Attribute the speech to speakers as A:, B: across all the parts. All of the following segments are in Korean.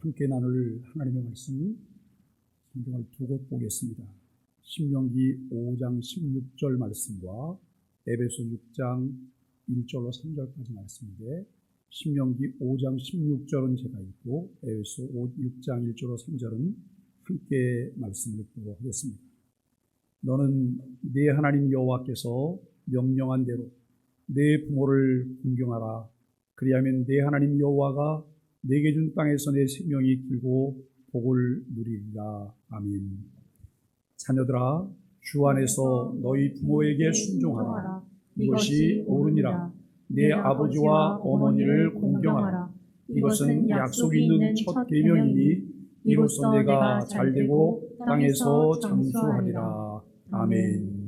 A: 함께 나눌 하나님의 말씀 성경을 두 곳 보겠습니다. 신명기 5장 16절 말씀과 에베소 6장 1절로 3절까지 말씀인데, 신명기 5장 16절은 제가 읽고 에베소 6장 1절로 3절은 함께 말씀을 읽도록 하겠습니다. 너는 네 하나님 여호와께서 명령한 대로 네 부모를 공경하라. 그리하면 네 하나님 여호와가 내게 준 땅에서 내 생명이 길고 복을 누리리라. 아멘. 자녀들아, 주 안에서 너희 부모에게 순종하라. 이것이 옳으니라. 내 아버지와 어머니를 공경하라. 이것은 약속 있는 첫 계명이니 이로써 내가 잘되고 땅에서 장수하리라. 아멘.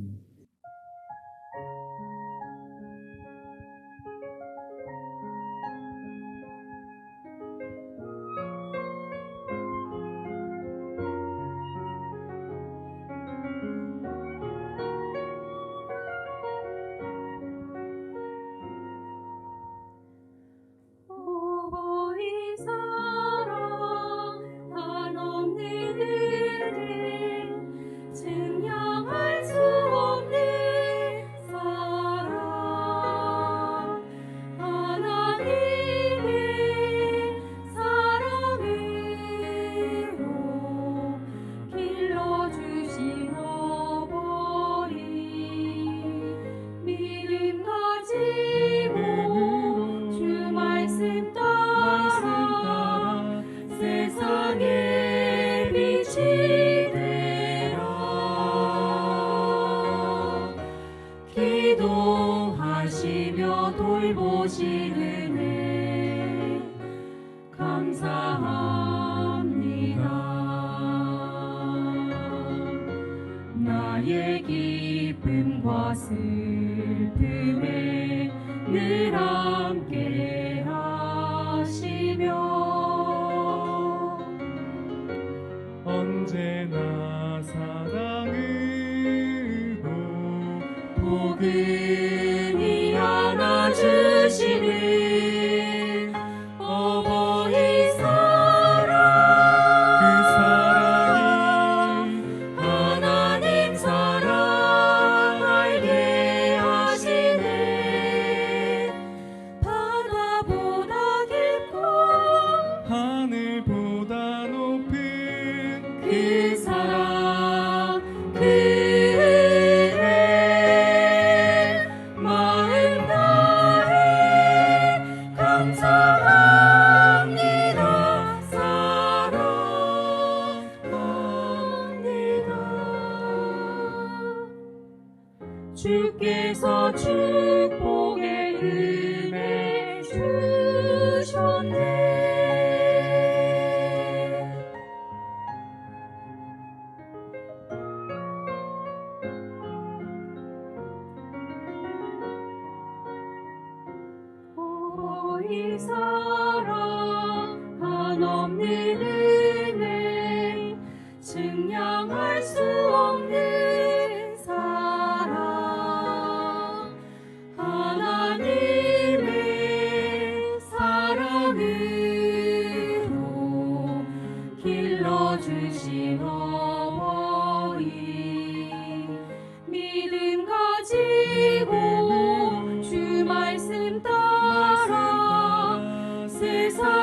B: 기도하시며 돌보시는 애 감사합니다. 나의 기쁨과 슬픔에 늘 함께 하시며
C: 언제나 사랑으로
B: 포근히 안아주시는 어버이 사랑,
C: 그 사랑이
B: 하나님 사랑 알게 하시네. 바다보다 깊고
C: 하늘보다 높은
B: 그 사랑, 그 주께서 축복의 은혜 주셨네. 어버이 사랑 한없는 은혜 증량할 수 없는 사랑 하나님의 사랑으로 길러주신 어버이 믿음 가지고 주 말씀 따라 세상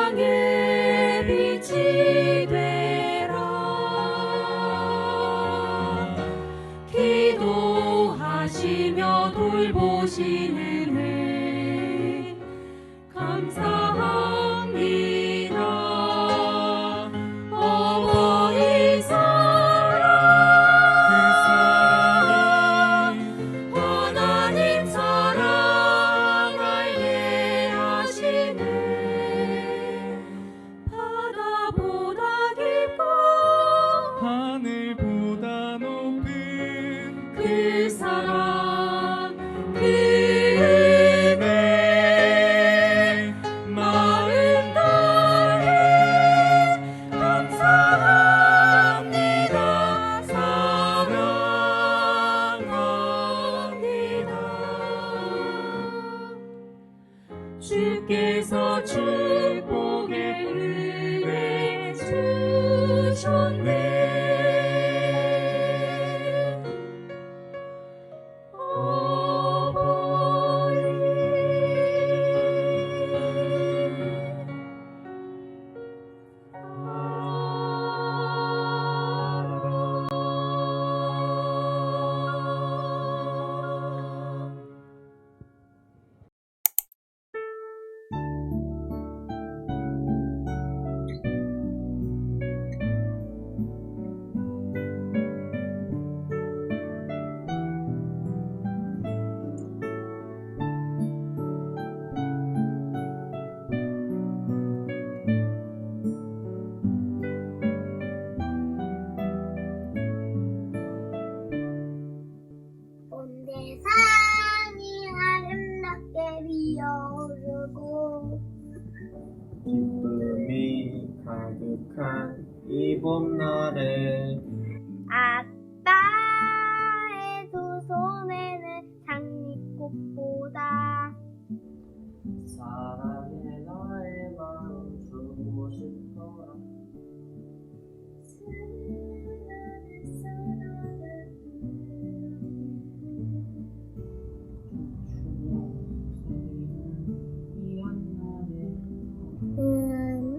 D: 가득한 이 봄날에
E: 아빠의 두 손에는 장미꽃보다
D: 사랑해 나의 마음 주고 싶어라.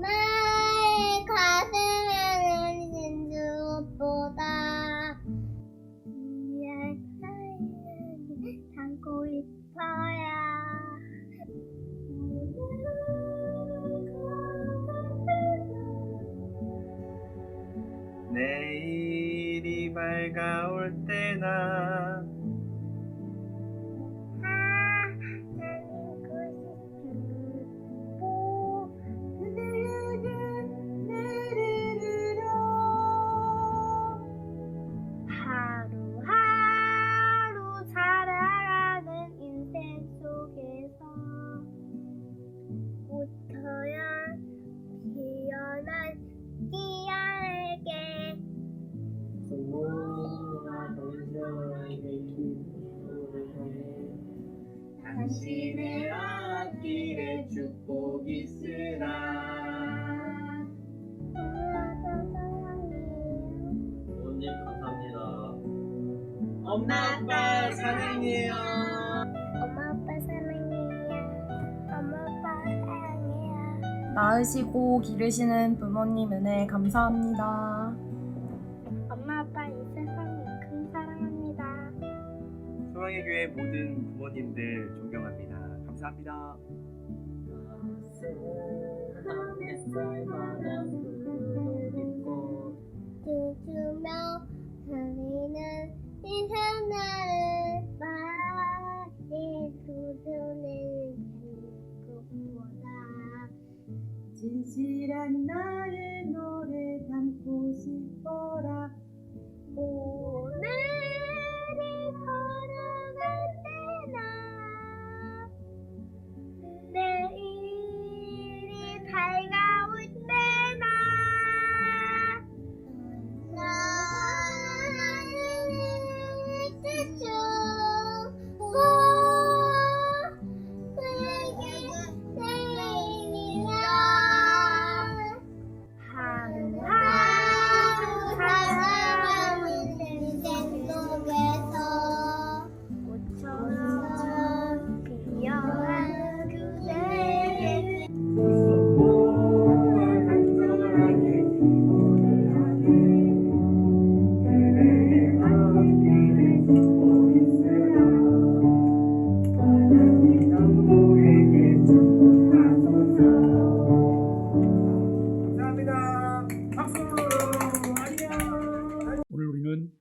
E: 나의 가슴에는 진주꽃보다 미안 사이를 담고 있어야
D: 내일이 밝아올 때나
E: 하루하루 살아가는 인생 속에서 꽃처럼 피어난 끼야에게
D: 부모와 동생에게 기도를 해. 당신의 앞길에 축복이 있으라. 오늘 감사합니다. 엄마 아빠 사랑해요.
E: 엄마 아빠 사랑해요. 엄마 아빠 사랑해요.
B: 낳으시고 기르시는 부모님 은혜 감사합니다.
E: 엄마 아빠 이 세상에 큰 사랑합니다.
F: 소망의 교회 모든 부모님들 존경합니다. 감사합니다.
E: 춤추며 달리는 이 하나를 마의 두 손에는 장미꽃보다
B: 진실한 나의 노래 담고 싶어라.
E: 오늘이 걸어갈 때나 내일이 밝아올 때나 나는 뜻주고 그에게 내일이라 하루하루 살아가는 인생 속에서 꽃처럼 피어난 그대에게
A: 오늘 우리는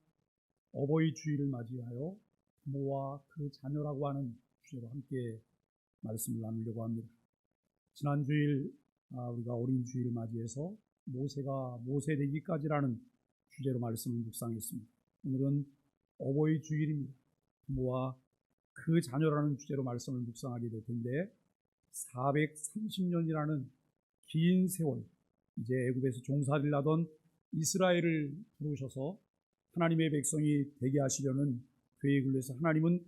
A: 어버이 주일을 맞이하여 부모와 그 자녀라고 하는 주제로 함께 말씀을 나누려고 합니다. 지난 주일 우리가 어린 주일을 맞이해서 모세가 모세되기까지라는 주제로 말씀을 묵상했습니다. 오늘은 어버이 주일입니다. 부모와 그 자녀라는 주제로 말씀을 묵상하게 될 텐데 430년이라는 긴 세월 이제 애굽에서 종살이를 하던 이스라엘을 부르셔서 하나님의 백성이 되게 하시려는 계획을 위해서 하나님은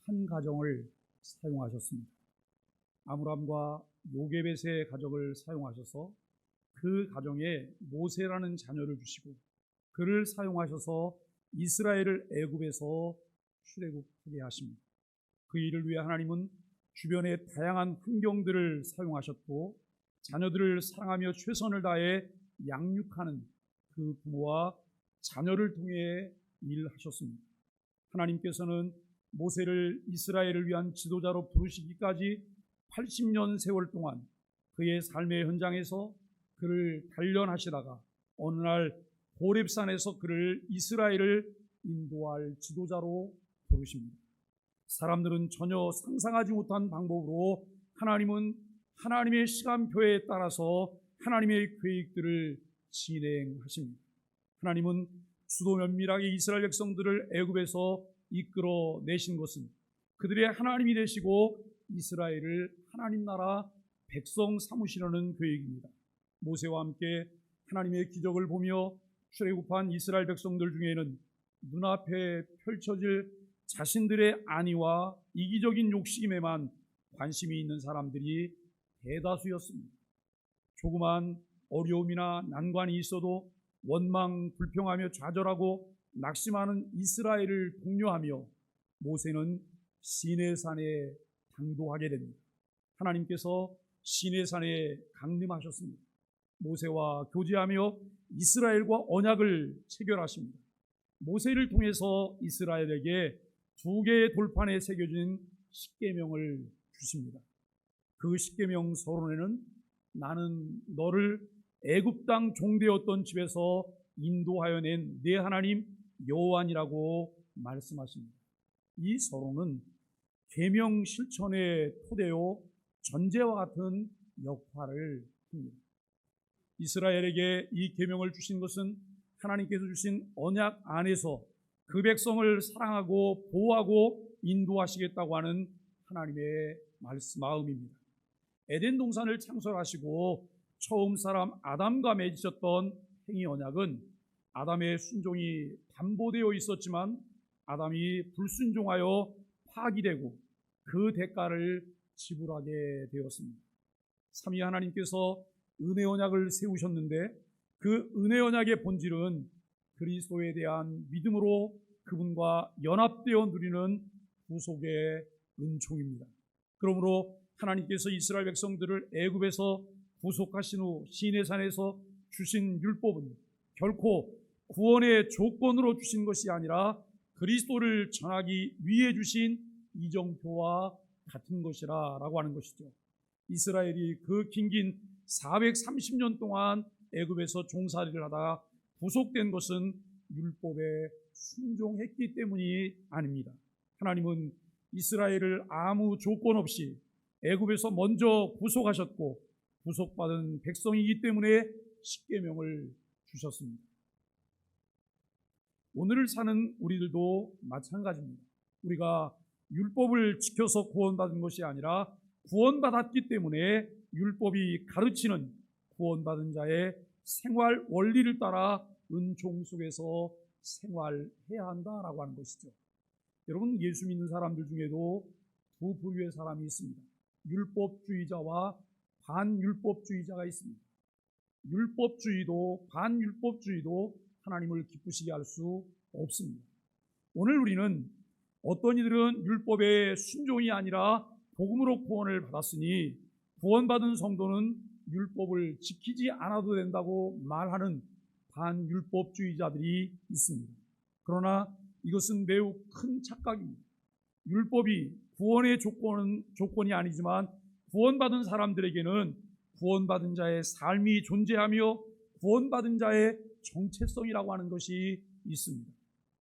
A: 한 가정을 사용하셨습니다. 아므람과 요게벳의 가정을 사용하셔서 그 가정에 모세라는 자녀를 주시고 그를 사용하셔서 이스라엘을 애굽에서 출애굽하게 하십니다. 그 일을 위해 하나님은 주변의 다양한 환경들을 사용하셨고 자녀들을 사랑하며 최선을 다해 양육하는 그 부모와 자녀를 통해 일하셨습니다. 하나님께서는 모세를 이스라엘을 위한 지도자로 부르시기까지 80년 세월 동안 그의 삶의 현장에서 그를 단련하시다가 어느 날 호렙산에서 그를 이스라엘을 인도할 지도자로 부르십니다. 사람들은 전혀 상상하지 못한 방법으로 하나님은 하나님의 시간표에 따라서 하나님의 계획들을 진행하십니다. 하나님은 수도 면밀하게 이스라엘 백성들을 애굽에서 이끌어 내신 것은 그들의 하나님이 되시고 이스라엘을 하나님 나라 백성 삼으시려는 계획입니다. 모세와 함께 하나님의 기적을 보며 출애굽한 이스라엘 백성들 중에는 눈앞에 펼쳐질 자신들의 안위와 이기적인 욕심에만 관심이 있는 사람들이 대다수였습니다. 조그만 어려움이나 난관이 있어도 원망, 불평하며 좌절하고 낙심하는 이스라엘을 독려하며 모세는 시내산에 당도하게 됩니다. 하나님께서 시내산에 강림하셨습니다. 모세와 교제하며 이스라엘과 언약을 체결하십니다. 모세를 통해서 이스라엘에게 2개의 돌판에 새겨진 십계명을 주십니다. 그 십계명 서론에는 나는 너를 애굽 땅 종되었던 집에서 인도하여 낸 내 하나님 여호와니라고 말씀하십니다. 이 서론은 계명 실천의 토대요 전제와 같은 역할을 합니다. 이스라엘에게 이 계명을 주신 것은 하나님께서 주신 언약 안에서 그 백성을 사랑하고 보호하고 인도하시겠다고 하는 하나님의 마음입니다. 에덴 동산을 창설하시고 처음 사람 아담과 맺으셨던 행위 언약은 아담의 순종이 담보되어 있었지만 아담이 불순종하여 파기되고 그 대가를 지불하게 되었습니다. 삼위 하나님께서 은혜 언약을 세우셨는데 그 은혜 언약의 본질은 그리스도에 대한 믿음으로 그분과 연합되어 누리는 구속의 은총입니다. 그러므로 하나님께서 이스라엘 백성들을 애굽에서 구속하신 후 시내산에서 주신 율법은 결코 구원의 조건으로 주신 것이 아니라 그리스도를 전하기 위해 주신 이정표와 같은 것이라고 하는 것이죠. 이스라엘이 그 긴긴 430년 동안 애굽에서 종살이를 하다가 구속된 것은 율법에 순종했기 때문이 아닙니다. 하나님은 이스라엘을 아무 조건 없이 애굽에서 먼저 구속하셨고 구속받은 백성이기 때문에 십계명을 주셨습니다. 오늘을 사는 우리들도 마찬가지입니다. 우리가 율법을 지켜서 구원받은 것이 아니라 구원받았기 때문에 율법이 가르치는 구원받은 자의 생활 원리를 따라 은총 속에서 생활해야 한다라고 하는 것이죠. 여러분, 예수 믿는 사람들 중에도 두 부류의 사람이 있습니다. 율법주의자와 반율법주의자가 있습니다. 율법주의도 반율법주의도 하나님을 기쁘시게 할 수 없습니다. 오늘 우리는 어떤 이들은 율법의 순종이 아니라 복음으로 구원을 받았으니 구원받은 성도는 율법을 지키지 않아도 된다고 말하는 반율법주의자들이 있습니다. 그러나 이것은 매우 큰 착각입니다. 율법이 구원의 조건이 아니지만 구원받은 사람들에게는 구원받은 자의 삶이 존재하며 구원받은 자의 정체성이라고 하는 것이 있습니다.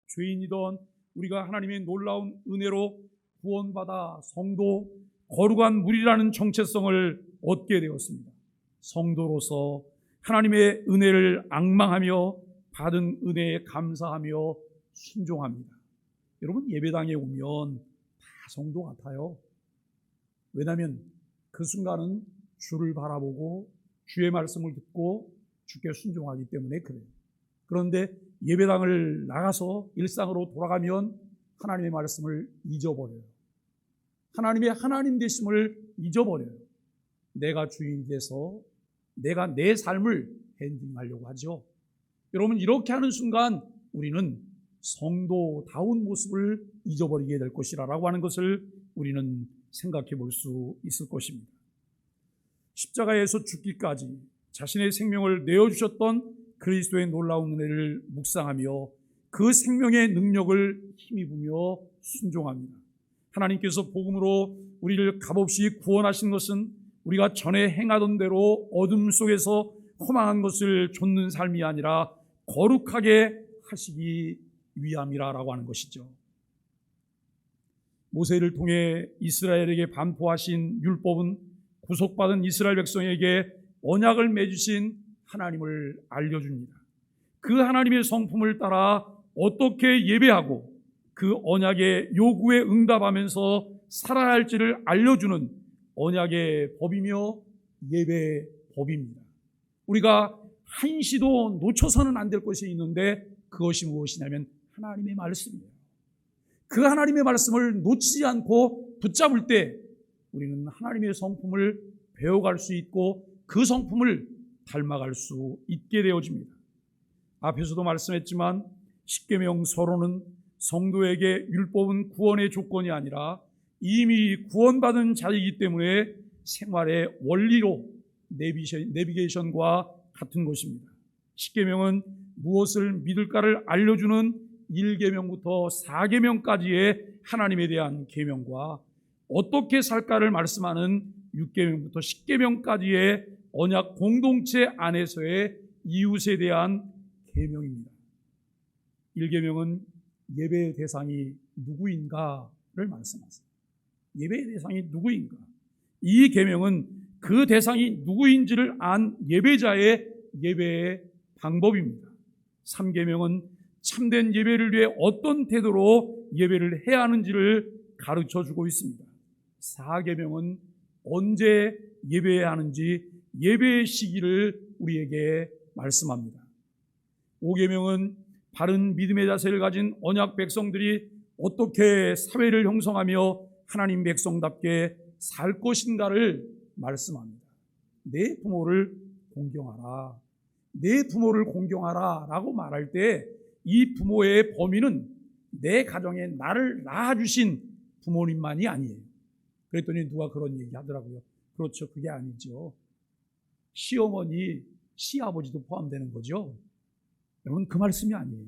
A: 죄인이던 우리가 하나님의 놀라운 은혜로 구원받아 성도, 거룩한 무리라는 정체성을 얻게 되었습니다. 성도로서 하나님의 은혜를 앙망하며 받은 은혜에 감사하며 순종합니다. 여러분, 예배당에 오면 다 성도 같아요. 왜냐하면 그 순간은 주를 바라보고 주의 말씀을 듣고 주께 순종하기 때문에 그래요. 그런데 예배당을 나가서 일상으로 돌아가면 하나님의 말씀을 잊어버려요. 하나님의 하나님 되심을 잊어버려요. 내가 주인이 돼서 내가 내 삶을 핸딩하려고 하죠. 여러분, 이렇게 하는 순간 우리는 성도다운 모습을 잊어버리게 될 것이라고 하는 것을 우리는 생각해 볼 수 있을 것입니다. 십자가에서 죽기까지 자신의 생명을 내어주셨던 그리스도의 놀라운 은혜를 묵상하며 그 생명의 능력을 힘입으며 순종합니다. 하나님께서 복음으로 우리를 값없이 구원하신 것은 우리가 전에 행하던 대로 어둠 속에서 허망한 것을 좇는 삶이 아니라 거룩하게 하시기 위함이라고 하는 것이죠. 모세를 통해 이스라엘에게 반포하신 율법은 구속받은 이스라엘 백성에게 언약을 맺으신 하나님을 알려줍니다. 그 하나님의 성품을 따라 어떻게 예배하고 그 언약의 요구에 응답하면서 살아야 할지를 알려주는 언약의 법이며 예배의 법입니다. 우리가 한시도 놓쳐서는 안 될 것이 있는데 그것이 무엇이냐면 하나님의 말씀이에요. 그 하나님의 말씀을 놓치지 않고 붙잡을 때 우리는 하나님의 성품을 배워갈 수 있고 그 성품을 닮아갈 수 있게 되어집니다. 앞에서도 말씀했지만 십계명 서론은 성도에게 율법은 구원의 조건이 아니라 이미 구원받은 자이기 때문에 생활의 원리로 내비게이션과 같은 것입니다. 십계명은 무엇을 믿을까를 알려주는 1계명부터 4계명까지의 하나님에 대한 계명과 어떻게 살까를 말씀하는 6계명부터 10계명까지의 언약 공동체 안에서의 이웃에 대한 계명입니다. 1계명은 예배의 대상이 누구인가를 말씀하세요. 예배의 대상이 누구인가? 이 계명은 그 대상이 누구인지를 안 예배자의 예배의 방법입니다. 3계명은 참된 예배를 위해 어떤 태도로 예배를 해야 하는지를 가르쳐 주고 있습니다. 4계명은 언제 예배해야 하는지 예배의 시기를 우리에게 말씀합니다. 5계명은 바른 믿음의 자세를 가진 언약 백성들이 어떻게 사회를 형성하며 하나님 백성답게 살 것인가를 말씀합니다. 내 부모를 공경하라. 내 부모를 공경하라 라고 말할 때 이 부모의 범위는 내 가정에 나를 낳아주신 부모님만이 아니에요. 그랬더니 누가 그런 얘기 하더라고요. 그렇죠. 그게 아니죠. 시어머니, 시아버지도 포함되는 거죠. 여러분 그 말씀이 아니에요.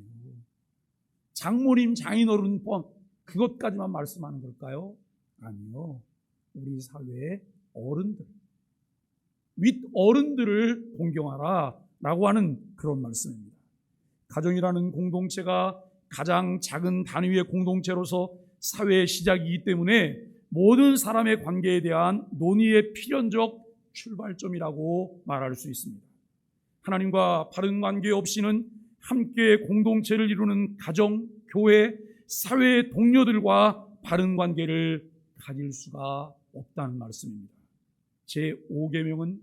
A: 장모님, 장인어른 포함, 그것까지만 말씀하는 걸까요? 아니요. 우리 사회의 어른들, 윗 어른들을 공경하라 라고 하는 그런 말씀입니다. 가정이라는 공동체가 가장 작은 단위의 공동체로서 사회의 시작이기 때문에 모든 사람의 관계에 대한 논의의 필연적 출발점이라고 말할 수 있습니다. 하나님과 바른 관계 없이는 함께 공동체를 이루는 가정, 교회, 사회의 동료들과 바른 관계를 가질 수가 없다는 말씀입니다. 제5계명은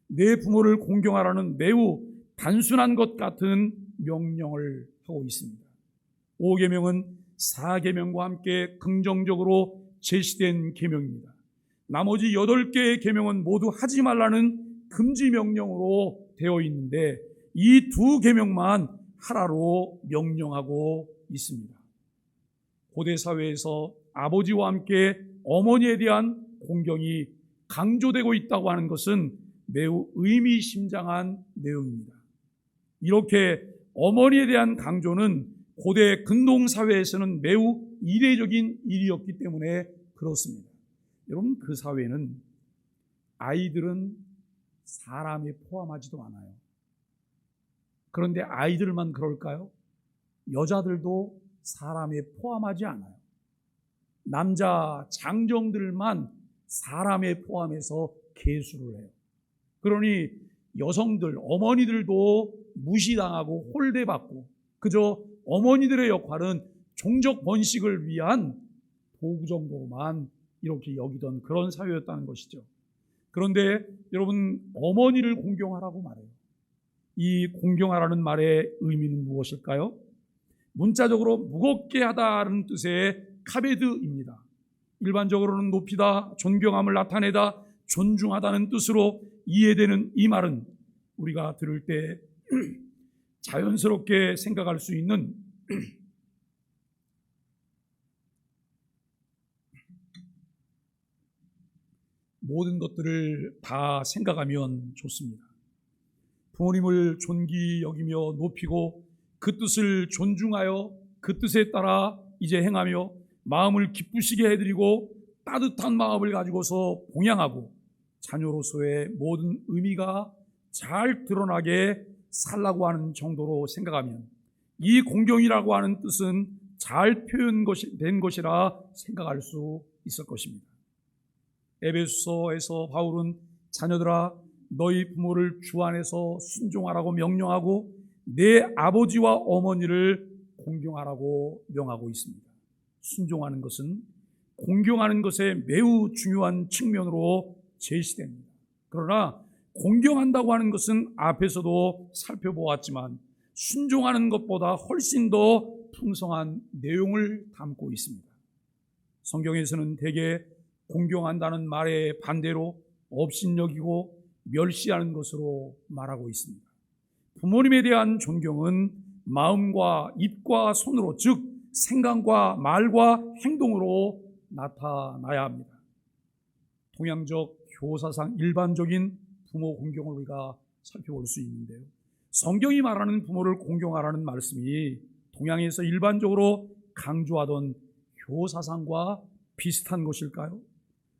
A: 내 부모를 공경하라는 매우 단순한 것 같은 명령을 하고 있습니다. 5계명은 4계명과 함께 긍정적으로 제시된 계명입니다. 나머지 8개의 계명은 모두 하지 말라는 금지 명령으로 되어 있는데 이 2계명만 하라로 명령하고 있습니다. 고대 사회에서 아버지와 함께 어머니에 대한 공경이 강조되고 있다고 하는 것은 매우 의미심장한 내용입니다. 이렇게 어머니에 대한 강조는 고대 근동사회에서는 매우 이례적인 일이었기 때문에 그렇습니다. 여러분 그 사회는 아이들은 사람에 포함하지도 않아요. 그런데 아이들만 그럴까요? 여자들도 사람에 포함하지 않아요. 남자 장정들만 사람에 포함해서 계수를 해요. 그러니 여성들, 어머니들도 무시당하고 홀대받고 그저 어머니들의 역할은 종족 번식을 위한 도구 정도만 이렇게 여기던 그런 사회였다는 것이죠. 그런데 여러분 어머니를 공경하라고 말해요. 이 공경하라는 말의 의미는 무엇일까요? 문자적으로 무겁게 하다는 뜻의 카베드입니다. 일반적으로는 높이다, 존경함을 나타내다, 존중하다는 뜻으로 이해되는 이 말은 우리가 들을 때 자연스럽게 생각할 수 있는 모든 것들을 다 생각하면 좋습니다. 부모님을 존귀 여기며 높이고 그 뜻을 존중하여 그 뜻에 따라 이제 행하며 마음을 기쁘시게 해드리고 따뜻한 마음을 가지고서 봉양하고 자녀로서의 모든 의미가 잘 드러나게 살라고 하는 정도로 생각하면 이 공경이라고 하는 뜻은 잘 표현된 것이라 생각할 수 있을 것입니다. 에베소서에서 바울은 자녀들아 너희 부모를 주 안에서 순종하라고 명령하고 내 아버지와 어머니를 공경하라고 명하고 있습니다. 순종하는 것은 공경하는 것의 매우 중요한 측면으로 제시됩니다. 그러나 공경한다고 하는 것은 앞에서도 살펴보았지만 순종하는 것보다 훨씬 더 풍성한 내용을 담고 있습니다. 성경에서는 대개 공경한다는 말의 반대로 업신여기고 멸시하는 것으로 말하고 있습니다. 부모님에 대한 존경은 마음과 입과 손으로, 즉 생각과 말과 행동으로 나타나야 합니다. 동양적 교사상 일반적인 부모 공경을 우리가 살펴볼 수 있는데요, 성경이 말하는 부모를 공경하라는 말씀이 동양에서 일반적으로 강조하던 교사상과 비슷한 것일까요?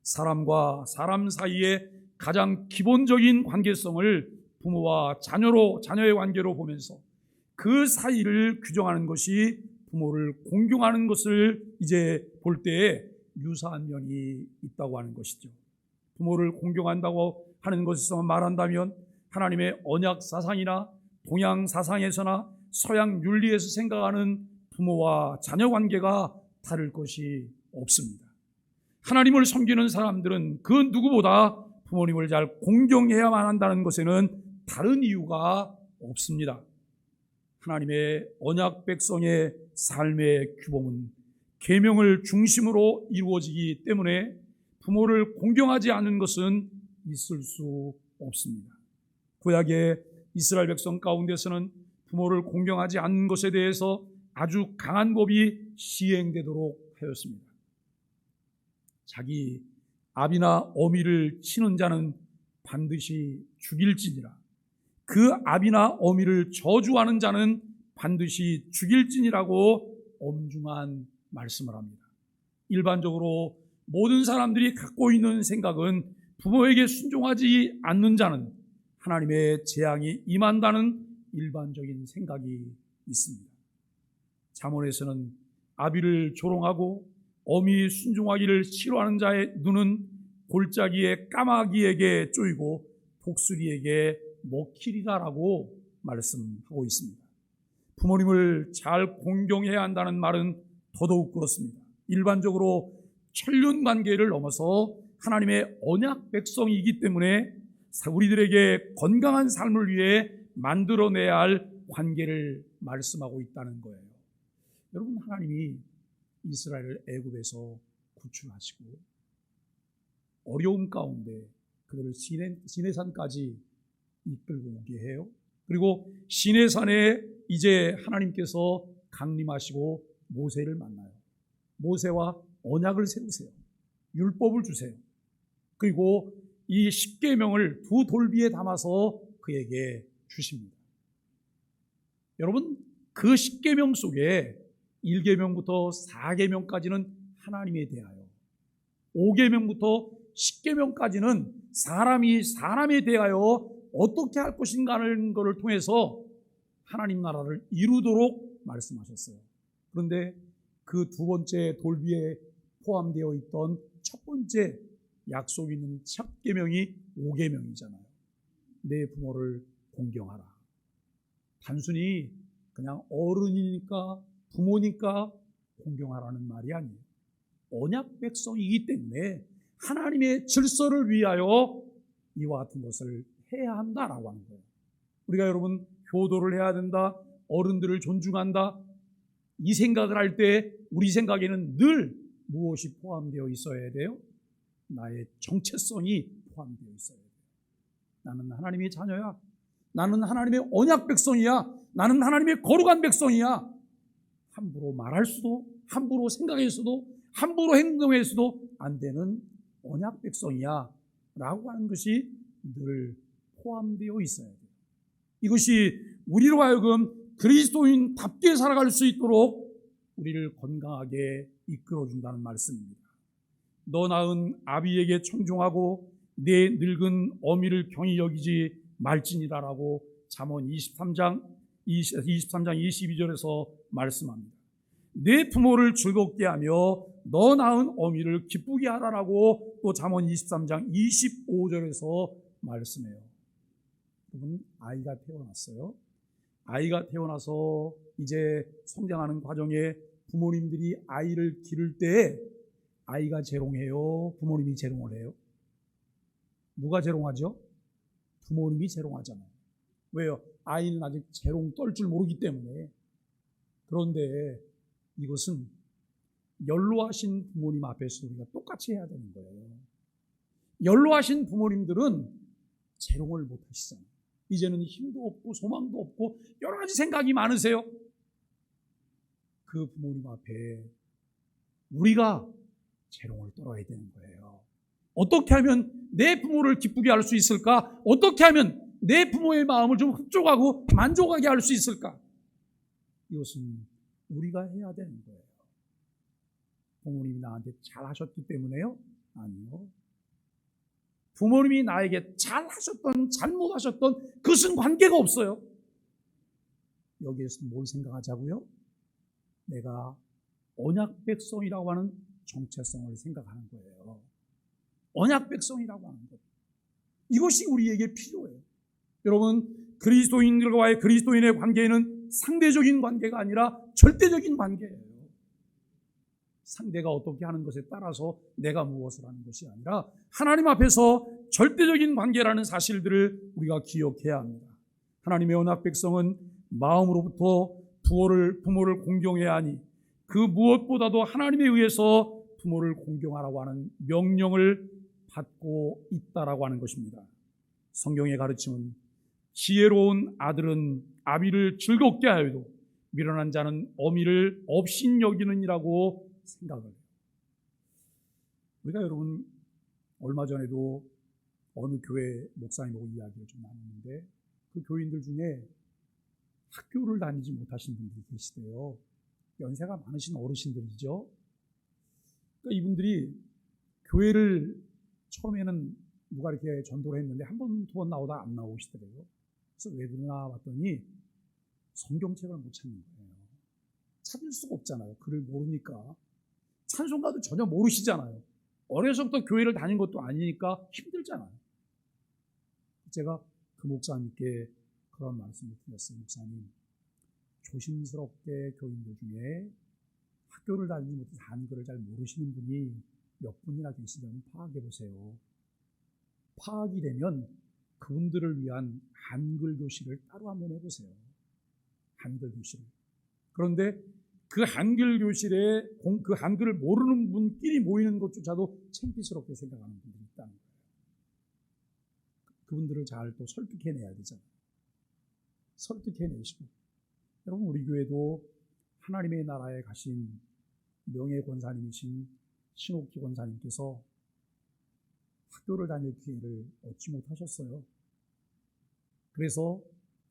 A: 사람과 사람 사이의 가장 기본적인 관계성을 부모와 자녀의 관계로 보면서 그 사이를 규정하는 것이 부모를 공경하는 것을 이제 볼 때에 유사한 면이 있다고 하는 것이죠. 부모를 공경한다고 하는 것에서 말한다면 하나님의 언약 사상이나 동양 사상에서나 서양 윤리에서 생각하는 부모와 자녀 관계가 다를 것이 없습니다. 하나님을 섬기는 사람들은 그 누구보다 부모님을 잘 공경해야만 한다는 것에는 다른 이유가 없습니다. 하나님의 언약 백성의 삶의 규범은 계명을 중심으로 이루어지기 때문에 부모를 공경하지 않는 것은 있을 수 없습니다. 구약의 이스라엘 백성 가운데서는 부모를 공경하지 않는 것에 대해서 아주 강한 법이 시행되도록 하였습니다. 자기 아비나 어미를 치는 자는 반드시 죽일지니라. 그 아비나 어미를 저주하는 자는 반드시 죽일지니라고 엄중한 말씀을 합니다. 일반적으로 모든 사람들이 갖고 있는 생각은 부모에게 순종하지 않는 자는 하나님의 재앙이 임한다는 일반적인 생각이 있습니다. 잠언에서는 아비를 조롱하고 어미 순종하기를 싫어하는 자의 눈은 골짜기의 까마귀에게 쪼이고 독수리에게 먹히리라라고 말씀하고 있습니다. 부모님을 잘 공경해야 한다는 말은 더더욱 그렇습니다. 일반적으로 천륜 관계를 넘어서 하나님의 언약 백성이기 때문에 우리들에게 건강한 삶을 위해 만들어내야 할 관계를 말씀하고 있다는 거예요. 여러분, 하나님이 이스라엘을 애굽에서 구출하시고 어려움 가운데 그들을 시내산까지 이끌고 오게 해요. 그리고 시내산에 이제 하나님께서 강림하시고 모세를 만나요. 모세와 언약을 세우세요. 율법을 주세요. 그리고 이 십계명을 두 돌비에 담아서 그에게 주십니다. 여러분, 그 십계명 속에 1계명부터 4계명까지는 하나님에 대하여, 5계명부터 10계명까지는 사람이 사람에 대하여 어떻게 할 것인가 하는 것을 통해서 하나님 나라를 이루도록 말씀하셨어요. 그런데 그 두 번째 돌비에 포함되어 있던 첫 번째 약속이 있는 첫 계명이 5계명이잖아요. 내 부모를 공경하라. 단순히 그냥 어른이니까 부모니까 공경하라는 말이 아니에요. 언약 백성이기 때문에 하나님의 질서를 위하여 이와 같은 것을 해야 한다라고 하는 거예요. 우리가 여러분 효도를 해야 된다, 어른들을 존중한다, 이 생각을 할 때 우리 생각에는 늘 무엇이 포함되어 있어야 돼요? 나의 정체성이 포함되어 있어야 돼요. 나는 하나님의 자녀야. 나는 하나님의 언약 백성이야. 나는 하나님의 거룩한 백성이야. 함부로 말할 수도, 함부로 생각할 수도, 함부로 행동할 수도 안 되는 언약 백성이야 라고 하는 것이 늘 포함되어 있어야 돼요. 이것이 우리로 하여금 그리스도인답게 살아갈 수 있도록 우리를 건강하게 이끌어준다는 말씀입니다. 너 낳은 아비에게 청종하고 내 늙은 어미를 경히 여기지 말지니라라고 잠언 23장 22절에서 말씀합니다. 내 부모를 즐겁게 하며 너 낳은 어미를 기쁘게 하라라고 또 잠언 23장 25절에서 말씀해요. 여러분, 아이가 태어났어요. 아이가 태어나서 이제 성장하는 과정에 부모님들이 아이를 기를 때 아이가 재롱해요? 부모님이 재롱을 해요? 누가 재롱하죠? 부모님이 재롱하잖아요. 왜요? 아이는 아직 재롱 떨 줄 모르기 때문에. 그런데 이것은 연로하신 부모님 앞에서 우리가 똑같이 해야 되는 거예요. 연로하신 부모님들은 재롱을 못 하시잖아요. 이제는 힘도 없고 소망도 없고 여러 가지 생각이 많으세요. 그 부모님 앞에 우리가 재롱을 떨어야 되는 거예요. 어떻게 하면 내 부모를 기쁘게 할 수 있을까? 어떻게 하면 내 부모의 마음을 좀 흡족하고 만족하게 할 수 있을까? 이것은 우리가 해야 되는 거예요. 부모님이 나한테 잘하셨기 때문에요? 아니요. 부모님이 나에게 잘하셨던 잘못하셨던 그것은 관계가 없어요. 여기에서 뭘 생각하자고요? 내가 언약 백성이라고 하는 정체성을 생각하는 거예요. 언약 백성이라고 하는 것. 이것이 우리에게 필요해요. 여러분, 그리스도인들과의 그리스도인의 관계는 상대적인 관계가 아니라 절대적인 관계예요. 상대가 어떻게 하는 것에 따라서 내가 무엇을 하는 것이 아니라 하나님 앞에서 절대적인 관계라는 사실들을 우리가 기억해야 합니다. 하나님의 언약 백성은 마음으로부터 부모를 공경해야 하니 그 무엇보다도 하나님에 의해서 부모를 공경하라고 하는 명령을 받고 있다라고 하는 것입니다. 성경의 가르침은 지혜로운 아들은 아비를 즐겁게 하여도 미련한 자는 어미를 업신여기느니라고 생각을 해요. 우리가 여러분 얼마 전에도 어느 교회 목사님하고 이야기를 좀 나눴는데 그 교인들 중에 학교를 다니지 못하신 분들이 계시대요. 연세가 많으신 어르신들이죠. 그러니까 이분들이 교회를 처음에는 누가 이렇게 전도를 했는데 한 번, 두 번 나오다 안 나오시더래요. 그래서 왜 그러나 봤더니 성경책을 못 찾는 거예요. 찾을 수가 없잖아요. 글을 모르니까. 찬송가도 전혀 모르시잖아요. 어려서부터 교회를 다닌 것도 아니니까 힘들잖아요. 제가 그 목사님께 그런 말씀을 드렸어요. 목사님, 조심스럽게 교인들 중에 학교를 다니지 못해서 한글을 잘 모르시는 분이 몇 분이나 계시면 파악해 보세요. 파악이 되면 그분들을 위한 한글 교실을 따로 한번 해보세요. 한글 교실. 그런데 그 한글 교실에 그 한글을 모르는 분끼리 모이는 것조차도 창피스럽게 생각하는 분들이 있다는 거예요. 그분들을 잘 또 설득해내야 되잖아요. 설득해내시고. 여러분, 우리 교회도 하나님의 나라에 가신 명예 권사님이신 신옥기 권사님께서 학교를 다닐 기회를 얻지 못하셨어요. 그래서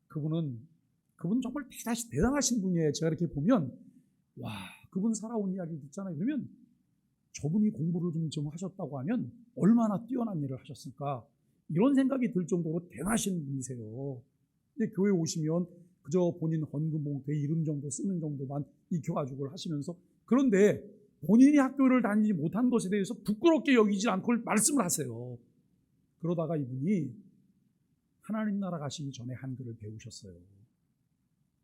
A: 그분 정말 대단하신 분이에요. 제가 이렇게 보면 와, 그분 살아온 이야기를 듣잖아요. 그러면 저분이 공부를 좀 하셨다고 하면 얼마나 뛰어난 일을 하셨을까, 이런 생각이 들 정도로 대단하신 분이세요. 근데 교회 오시면 그저 본인 헌금 봉투에 이름 정도 쓰는 정도만 익혀가지고 하시면서, 그런데 본인이 학교를 다니지 못한 것에 대해서 부끄럽게 여기지 않고 말씀을 하세요. 그러다가 이분이 하나님 나라 가시기 전에 한글을 배우셨어요.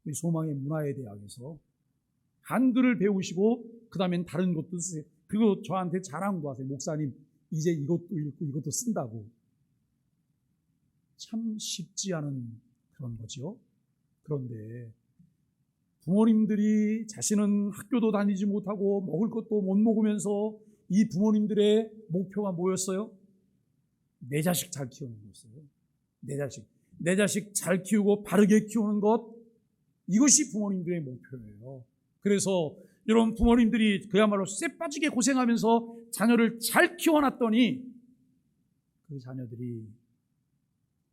A: 우리 소망의 문화의 대학에서 한글을 배우시고 그 다음엔 다른 것도 쓰세요. 그거 저한테 자랑도 하세요. 목사님, 이제 이것도 읽고 이것도 쓴다고. 참 쉽지 않은 그런 거죠. 그런데 부모님들이 자신은 학교도 다니지 못하고 먹을 것도 못 먹으면서 이 부모님들의 목표가 뭐였어요? 내 자식 잘 키우는 거였어요. 내 자식 잘 키우고 바르게 키우는 것, 이것이 부모님들의 목표예요. 그래서 여러분, 부모님들이 그야말로 쇠 빠지게 고생하면서 자녀를 잘 키워놨더니 그 자녀들이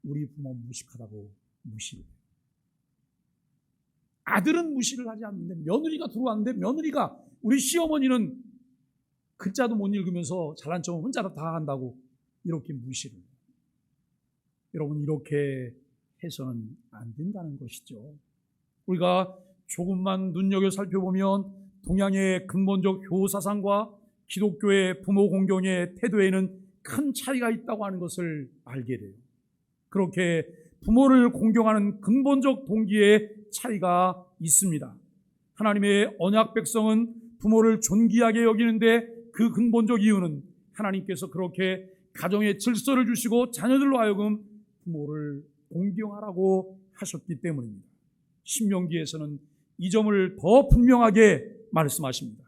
A: 우리 부모 무식하다고 무시를 해요. 아들은 무시를 하지 않는데 며느리가 들어왔는데, 며느리가, 우리 시어머니는 글자도 못 읽으면서 잘난 척은 혼자 다 한다고 이렇게 무시를 해요. 여러분, 이렇게 해서는 안 된다는 것이죠. 우리가 조금만 눈여겨 살펴보면 동양의 근본적 교사상과 기독교의 부모 공경의 태도에는 큰 차이가 있다고 하는 것을 알게 돼요. 그렇게 부모를 공경하는 근본적 동기에 차이가 있습니다. 하나님의 언약 백성은 부모를 존귀하게 여기는데 그 근본적 이유는 하나님께서 그렇게 가정의 질서를 주시고 자녀들로 하여금 부모를 공경하라고 하셨기 때문입니다. 신명기에서는 이 점을 더 분명하게 말씀하십니다.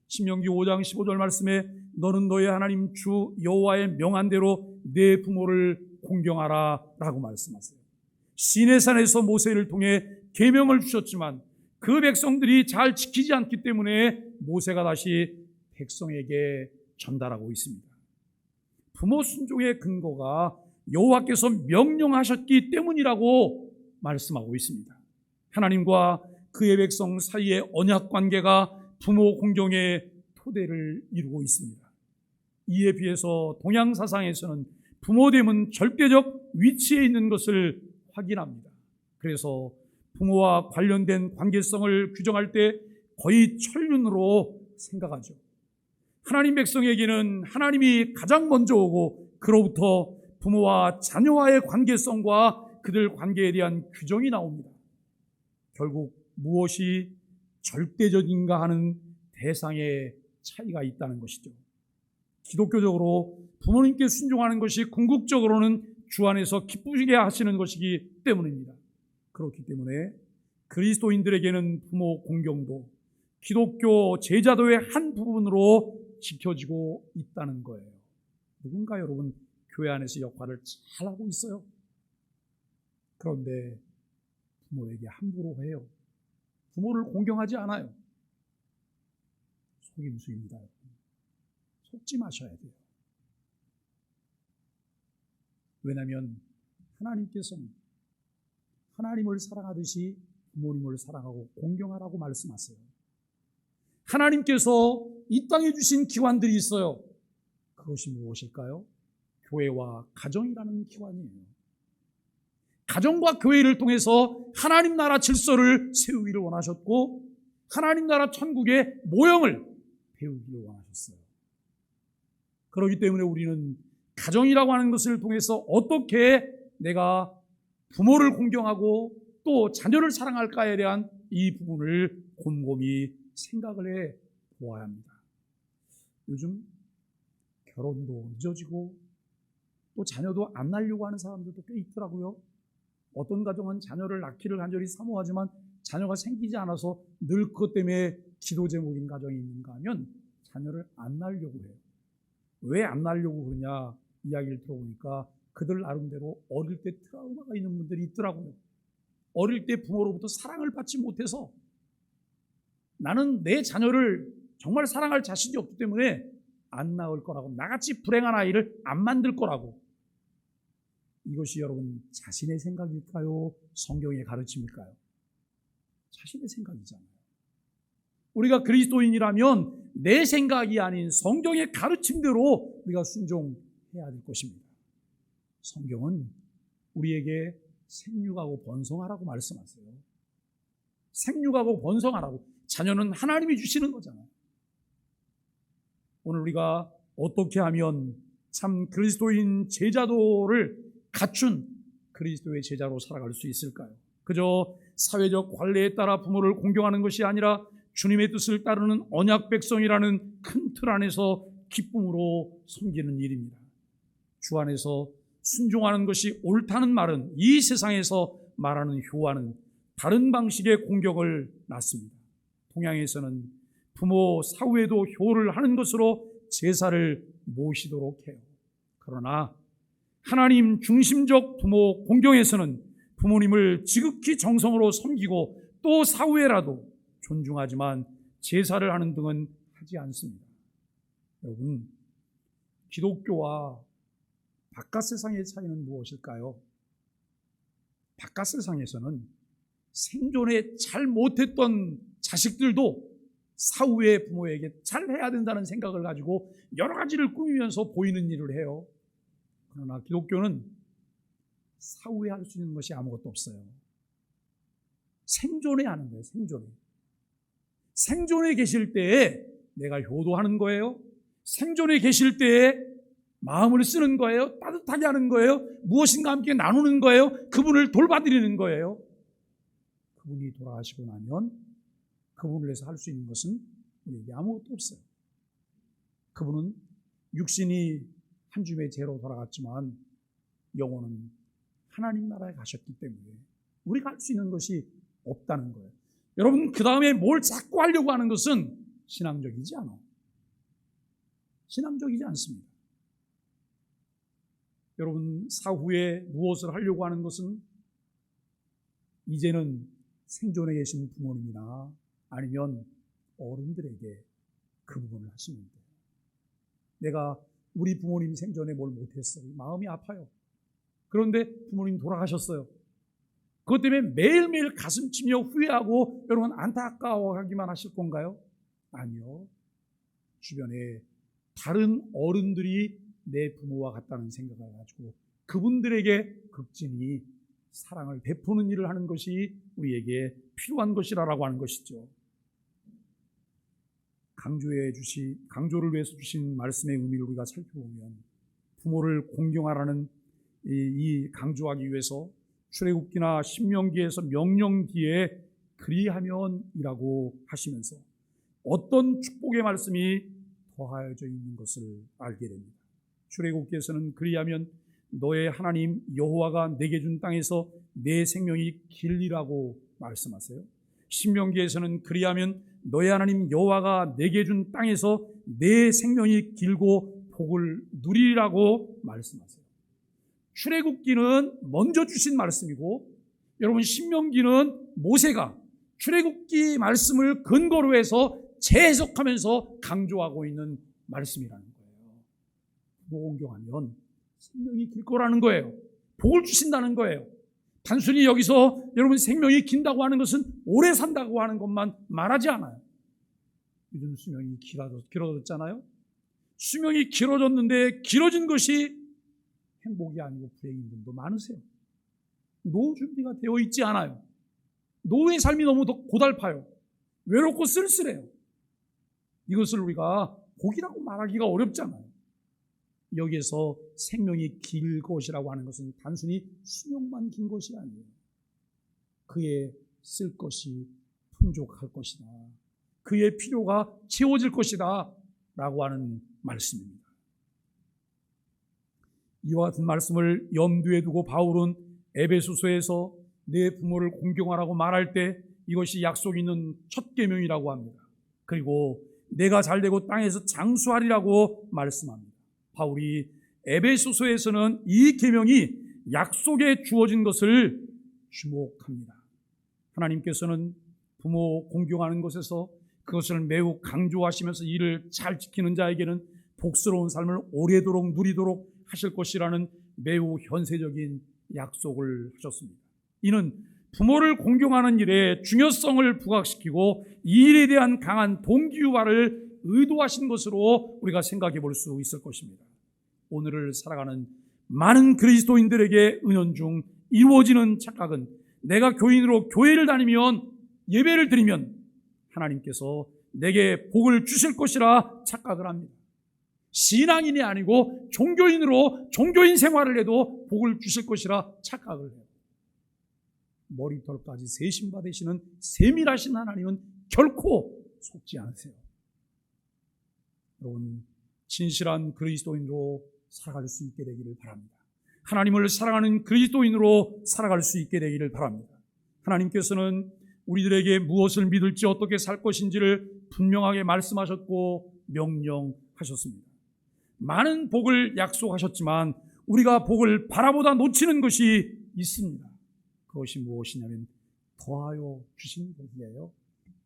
A: 신명기 5장 15절 말씀에 너는 너의 하나님 주 여호와의 명한 대로 내 부모를 공경하라 라고 말씀하세요. 시내산에서 모세를 통해 계명을 주셨지만 그 백성들이 잘 지키지 않기 때문에 모세가 다시 백성에게 전달하고 있습니다. 부모 순종의 근거가 여호와께서 명령하셨기 때문이라고 말씀하고 있습니다. 하나님과 그의 백성 사이의 언약 관계가 부모 공경의 토대를 이루고 있습니다. 이에 비해서 동양 사상에서는 부모됨은 절대적 위치에 있는 것을 확인합니다. 그래서 부모와 관련된 관계성을 규정할 때 거의 천륜으로 생각하죠. 하나님 백성에게는 하나님이 가장 먼저 오고 그로부터 부모와 자녀와의 관계성과 그들 관계에 대한 규정이 나옵니다. 결국 무엇이 절대적인가 하는 대상의 차이가 있다는 것이죠. 기독교적으로 부모님께 순종하는 것이 궁극적으로는 주 안에서 기쁘시게 하시는 것이기 때문입니다. 그렇기 때문에 그리스도인들에게는 부모 공경도 기독교 제자도의 한 부분으로 지켜지고 있다는 거예요. 누군가 여러분 교회 안에서 역할을 잘하고 있어요. 그런데 부모에게 함부로 해요. 부모를 공경하지 않아요. 속임수입니다. 속지 마셔야 돼요. 왜냐하면 하나님께서는 하나님을 사랑하듯이 부모님을 사랑하고 공경하라고 말씀하세요. 하나님께서 이 땅에 주신 기관들이 있어요. 그것이 무엇일까요? 교회와 가정이라는 기관이에요. 가정과 교회를 통해서 하나님 나라 질서를 세우기를 원하셨고 하나님 나라 천국의 모형을 배우기를 원하셨어요. 그렇기 때문에 우리는 가정이라고 하는 것을 통해서 어떻게 내가 부모를 공경하고 또 자녀를 사랑할까에 대한 이 부분을 곰곰이 생각을 해 보아야 합니다. 요즘 결혼도 늦어지고 또 자녀도 안 낳으려고 하는 사람들도 꽤 있더라고요. 어떤 가정은 자녀를 낳기를 간절히 사모하지만 자녀가 생기지 않아서 늘 그것 때문에 기도 제목인 가정이 있는가 하면 자녀를 안 낳으려고 해요. 왜 안 낳으려고 그러냐 이야기를 들어보니까 그들 나름대로 어릴 때 트라우마가 있는 분들이 있더라고요. 어릴 때 부모로부터 사랑을 받지 못해서 나는 내 자녀를 정말 사랑할 자신이 없기 때문에 안 낳을 거라고, 나같이 불행한 아이를 안 만들 거라고. 이것이 여러분 자신의 생각일까요? 성경의 가르침일까요? 자신의 생각이잖아요. 우리가 그리스도인이라면 내 생각이 아닌 성경의 가르침대로 우리가 순종해야 될 것입니다. 성경은 우리에게 생육하고 번성하라고 말씀하세요. 생육하고 번성하라고. 자녀는 하나님이 주시는 거잖아요. 오늘 우리가 어떻게 하면 참 그리스도인 제자도를 갖춘 그리스도의 제자로 살아갈 수 있을까요? 그저 사회적 관례에 따라 부모를 공경하는 것이 아니라 주님의 뜻을 따르는 언약 백성이라는 큰 틀 안에서 기쁨으로 섬기는 일입니다. 주 안에서 순종하는 것이 옳다는 말은 이 세상에서 말하는 효와는 다른 방식의 공경을 낳습니다. 동양에서는 부모 사후에도 효를 하는 것으로 제사를 모시도록 해요. 그러나 하나님 중심적 부모 공경에서는 부모님을 지극히 정성으로 섬기고 또 사후에라도 존중하지만 제사를 하는 등은 하지 않습니다. 여러분, 기독교와 바깥 세상의 차이는 무엇일까요? 바깥 세상에서는 생존에 잘 못했던 자식들도 사후에 부모에게 잘해야 된다는 생각을 가지고 여러 가지를 꾸미면서 보이는 일을 해요. 그러나 기독교는 사후에 할 수 있는 것이 아무것도 없어요. 생존에 하는 거예요. 생존에 계실 때에 내가 효도하는 거예요. 생존에 계실 때에 마음을 쓰는 거예요. 따뜻하게 하는 거예요. 무엇인가 함께 나누는 거예요. 그분을 돌봐드리는 거예요. 그분이 돌아가시고 나면 그분을 위해서 할 수 있는 것은 우리에게 아무것도 없어요. 그분은 육신이 한 줌의 재로 돌아갔지만 영혼은 하나님 나라에 가셨기 때문에 우리가 할 수 있는 것이 없다는 거예요. 여러분, 그 다음에 뭘 자꾸 하려고 하는 것은 신앙적이지 않아. 신앙적이지 않습니다. 여러분, 사후에 무엇을 하려고 하는 것은 이제는 생존해 계신 부모님이나 아니면 어른들에게 그 부분을 하시면 돼요. 내가 우리 부모님 생전에 뭘 못했어요. 마음이 아파요. 그런데 부모님 돌아가셨어요. 그것 때문에 매일매일 가슴 치며 후회하고 여러분 안타까워하기만 하실 건가요? 아니요. 주변에 다른 어른들이 내 부모와 같다는 생각을 가지고 그분들에게 극진히 사랑을 베푸는 일을 하는 것이 우리에게 필요한 것이라고 하는 것이죠. 강조를 위해서 주신 말씀의 의미를 우리가 살펴보면 부모를 공경하라는 이 강조하기 위해서 출애굽기나 신명기에서 명령 뒤에 그리하면이라고 하시면서 어떤 축복의 말씀이 더하여져 있는 것을 알게 됩니다. 출애굽기에서는 그리하면 너의 하나님 여호와가 내게 준 땅에서 내 생명이 길리라고 말씀하세요. 신명기에서는 그리하면 너의 하나님 여호와가 내게 준 땅에서 내 생명이 길고 복을 누리라고 말씀하세요. 출애굽기는 먼저 주신 말씀이고 여러분 신명기는 모세가 출애굽기 말씀을 근거로 해서 재해석하면서 강조하고 있는 말씀이라는 거예요. 공경하면 생명이 길 거라는 거예요. 복을 주신다는 거예요. 단순히 여기서 여러분 생명이 긴다고 하는 것은 오래 산다고 하는 것만 말하지 않아요. 요즘 수명이 길어졌잖아요. 수명이 길어졌는데 길어진 것이 행복이 아니고 불행인 분도 많으세요. 노후 준비가 되어 있지 않아요. 노후의 삶이 너무 고달파요. 외롭고 쓸쓸해요. 이것을 우리가 복이라고 말하기가 어렵잖아요. 여기에서 생명이 길 것이라고 하는 것은 단순히 수명만 긴 것이 아니에요. 그의 쓸 것이 풍족할 것이다. 그의 필요가 채워질 것이다 라고 하는 말씀입니다. 이와 같은 말씀을 염두에 두고 바울은 에베소서에서 내 부모를 공경하라고 말할 때 이것이 약속 있는 첫 계명이라고 합니다. 그리고 내가 잘되고 땅에서 장수하리라고 말씀합니다. 바울이 에베소서에서는 이 계명이 약속에 주어진 것을 주목합니다. 하나님께서는 부모 공경하는 것에서 그것을 매우 강조하시면서 이를 잘 지키는 자에게는 복스러운 삶을 오래도록 누리도록 하실 것이라는 매우 현세적인 약속을 하셨습니다. 이는 부모를 공경하는 일에 중요성을 부각시키고 이 일에 대한 강한 동기유발을 의도하신 것으로 우리가 생각해 볼 수 있을 것입니다. 오늘을 살아가는 많은 그리스도인들에게 은연중 이루어지는 착각은 내가 교인으로 교회를 다니면 예배를 드리면 하나님께서 내게 복을 주실 것이라 착각을 합니다. 신앙인이 아니고 종교인으로 종교인 생활을 해도 복을 주실 것이라 착각을 해요. 머리털까지 세심받으시는 세밀하신 하나님은 결코 속지 않으세요. 여러분, 진실한 그리스도인으로 살아갈 수 있게 되기를 바랍니다. 하나님을 사랑하는 그리스도인으로 살아갈 수 있게 되기를 바랍니다. 하나님께서는 우리들에게 무엇을 믿을지 어떻게 살 것인지를 분명하게 말씀하셨고 명령하셨습니다. 많은 복을 약속하셨지만 우리가 복을 바라보다 놓치는 것이 있습니다. 그것이 무엇이냐면 더하여 주신 복이에요.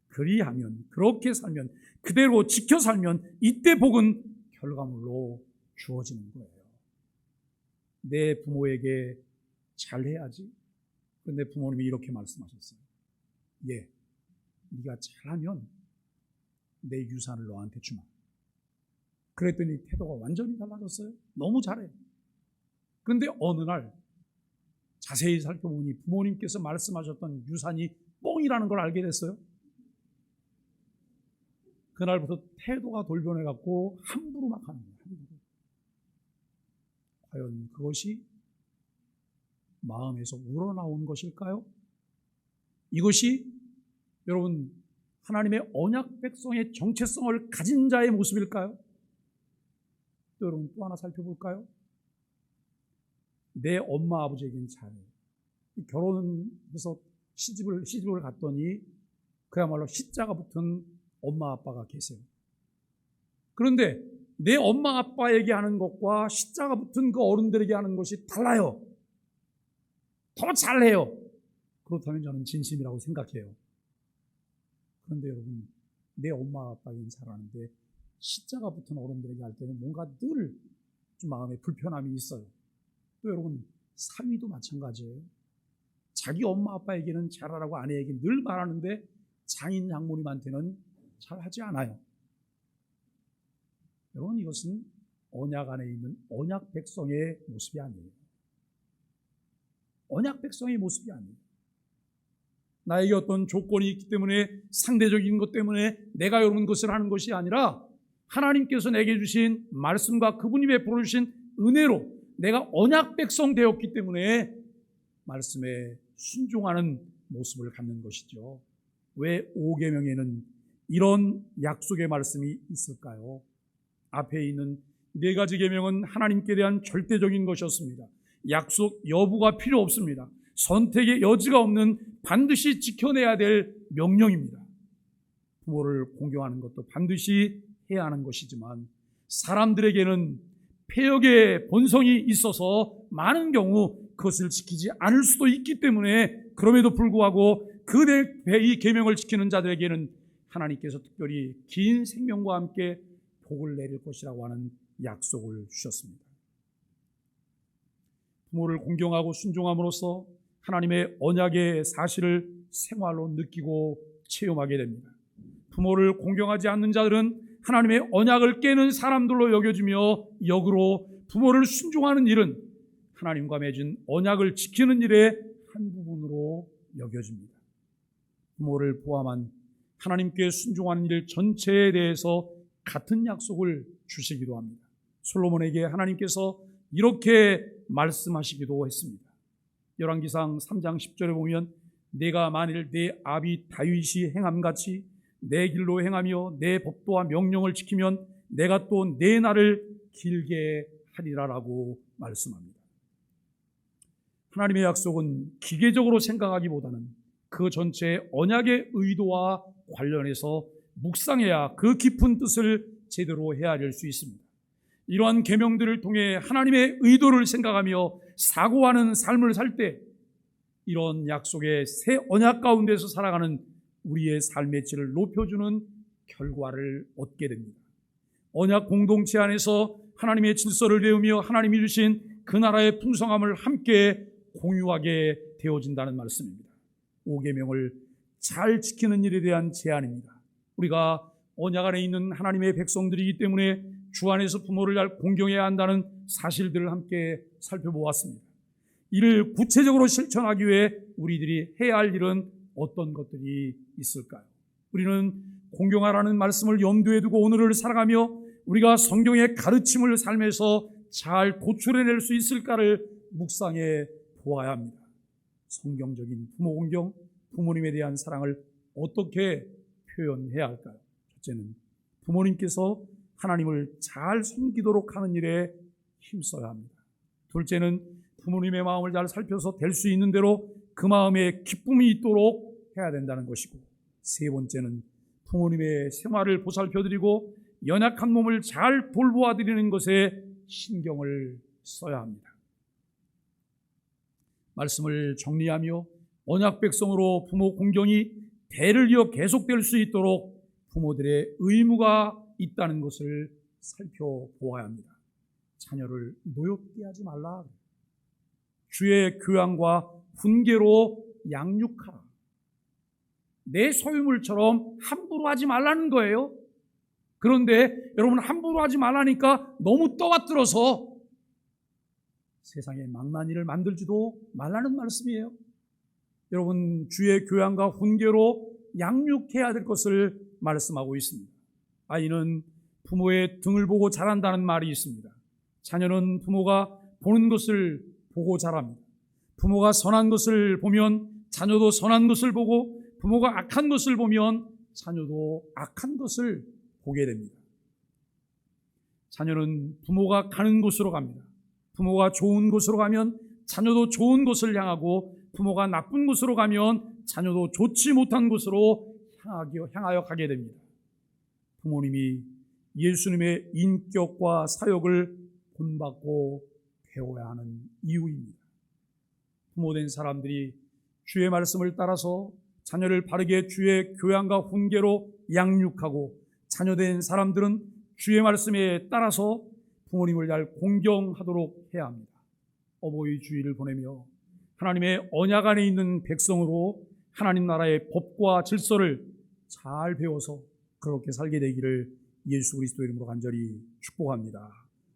A: 그리하면, 그렇게 살면, 그대로 지켜 살면 이때 복은 결과물로 주어지는 거예요. 내 부모에게 잘해야지. 그런데 부모님이 이렇게 말씀하셨어요. 네가 잘하면 내 유산을 너한테 주마. 그랬더니 태도가 완전히 달라졌어요. 너무 잘해. 그런데 어느 날 자세히 살펴보니 부모님께서 말씀하셨던 유산이 뻥이라는 걸 알게 됐어요. 그날부터 태도가 돌변해갖고 함부로 막 하는 거예요. 함부로. 과연 그것이 마음에서 우러나온 것일까요? 이것이 여러분 하나님의 언약 백성의 정체성을 가진 자의 모습일까요? 또 여러분 또 하나 살펴볼까요? 내 엄마 아버지에겐 잘해요. 결혼해서 시집을 갔더니 그야말로 시자가 붙은 엄마 아빠가 계세요. 그런데 내 엄마 아빠에게 하는 것과 시자가 붙은 그 어른들에게 하는 것이 달라요. 더 잘해요. 그렇다면 저는 진심이라고 생각해요. 그런데 여러분, 내 엄마 아빠에겐 잘하는데 시자가 붙은 어른들에게 할 때는 뭔가 늘 좀 마음에 불편함이 있어요. 또 여러분, 사위도 마찬가지예요. 자기 엄마 아빠에게는 잘하라고 아내에게 늘 말하는데 장인 장모님한테는 잘하지 않아요. 여러분, 이것은 언약 안에 있는 언약 백성의 모습이 아니에요. 언약 백성의 모습이 아니에요. 나에게 어떤 조건이 있기 때문에, 상대적인 것 때문에 내가 여러분 것을 하는 것이 아니라 하나님께서 내게 주신 말씀과 그분이 베풀어 주신 은혜로 내가 언약 백성 되었기 때문에 말씀에 순종하는 모습을 갖는 것이죠. 왜 5계명에는 이런 약속의 말씀이 있을까요? 앞에 있는 4가지 계명은 하나님께 대한 절대적인 것이었습니다. 약속 여부가 필요 없습니다. 선택의 여지가 없는 반드시 지켜내야 될 명령입니다. 부모를 공경하는 것도 반드시 해야 하는 것이지만 사람들에게는 폐역의 본성이 있어서 많은 경우 그것을 지키지 않을 수도 있기 때문에, 그럼에도 불구하고 이 계명을 지키는 자들에게는 하나님께서 특별히 긴 생명과 함께 복을 내릴 것이라고 하는 약속을 주셨습니다. 부모를 공경하고 순종함으로써 하나님의 언약의 사실을 생활로 느끼고 체험하게 됩니다. 부모를 공경하지 않는 자들은 하나님의 언약을 깨는 사람들로 여겨지며, 역으로 부모를 순종하는 일은 하나님과 맺은 언약을 지키는 일의 한 부분으로 여겨집니다. 부모를 포함한 하나님께 순종하는 일 전체에 대해서 같은 약속을 주시기도 합니다. 솔로몬에게 하나님께서 이렇게 말씀하시기도 했습니다. 열왕기상 3장 10절에 보면, 내가 만일 내 아비 다윗이 행함같이 내 길로 행하며 내 법도와 명령을 지키면 내가 또 내 날을 길게 하리라라고 말씀합니다. 하나님의 약속은 기계적으로 생각하기보다는 그 전체의 언약의 의도와 관련해서 묵상해야 그 깊은 뜻을 제대로 헤아릴 수 있습니다. 이러한 계명들을 통해 하나님의 의도를 생각하며 사고하는 삶을 살 때 이런 약속의 새 언약 가운데서 살아가는 우리의 삶의 질을 높여주는 결과를 얻게 됩니다. 언약 공동체 안에서 하나님의 질서를 배우며 하나님이 주신 그 나라의 풍성함을 함께 공유하게 되어진다는 말씀입니다. 5계명을 잘 지키는 일에 대한 제안입니다. 우리가 언약 안에 있는 하나님의 백성들이기 때문에 주 안에서 부모를 잘 공경해야 한다는 사실들을 함께 살펴보았습니다. 이를 구체적으로 실천하기 위해 우리들이 해야 할 일은 어떤 것들이 있을까요? 우리는 공경하라는 말씀을 염두에 두고 오늘을 살아가며 우리가 성경의 가르침을 삶에서 잘 도출해낼 수 있을까를 묵상해 보아야 합니다. 성경적인 부모 공경, 부모님에 대한 사랑을 어떻게 표현해야 할까요? 첫째는 부모님께서 하나님을 잘 섬기도록 하는 일에 힘써야 합니다. 둘째는 부모님의 마음을 잘 살펴서 될 수 있는 대로 그 마음에 기쁨이 있도록 해야 된다는 것이고, 세 번째는 부모님의 생활을 보살펴드리고 연약한 몸을 잘 돌보아드리는 것에 신경을 써야 합니다. 말씀을 정리하며 언약 백성으로 부모 공경이 대를 이어 계속될 수 있도록 부모들의 의무가 있다는 것을 살펴보아야 합니다. 자녀를 노엽게 하지 말라. 주의 교양과 훈계로 양육하라. 내 소유물처럼 함부로 하지 말라는 거예요. 그런데 여러분, 함부로 하지 말라니까 너무 떠받들어서 세상에 망나니 일을 만들지도 말라는 말씀이에요. 여러분, 주의 교양과 훈계로 양육해야 될 것을 말씀하고 있습니다. 아이는 부모의 등을 보고 자란다는 말이 있습니다. 자녀는 부모가 보는 것을 보고 자랍니다. 부모가 선한 것을 보면 자녀도 선한 것을 보고, 부모가 악한 것을 보면 자녀도 악한 것을 보게 됩니다. 자녀는 부모가 가는 곳으로 갑니다. 부모가 좋은 곳으로 가면 자녀도 좋은 곳을 향하고 부모가 나쁜 곳으로 가면 자녀도 좋지 못한 곳으로 향하여 가게 됩니다. 부모님이 예수님의 인격과 사역을 본받고 배워야 하는 이유입니다. 부모된 사람들이 주의 말씀을 따라서 자녀를 바르게 주의 교양과 훈계로 양육하고, 자녀된 사람들은 주의 말씀에 따라서 부모님을 잘 공경하도록 해야 합니다. 어버이 주일을 보내며 하나님의 언약 안에 있는 백성으로 하나님 나라의 법과 질서를 잘 배워서 그렇게 살게 되기를 예수 그리스도의 이름으로 간절히 축복합니다.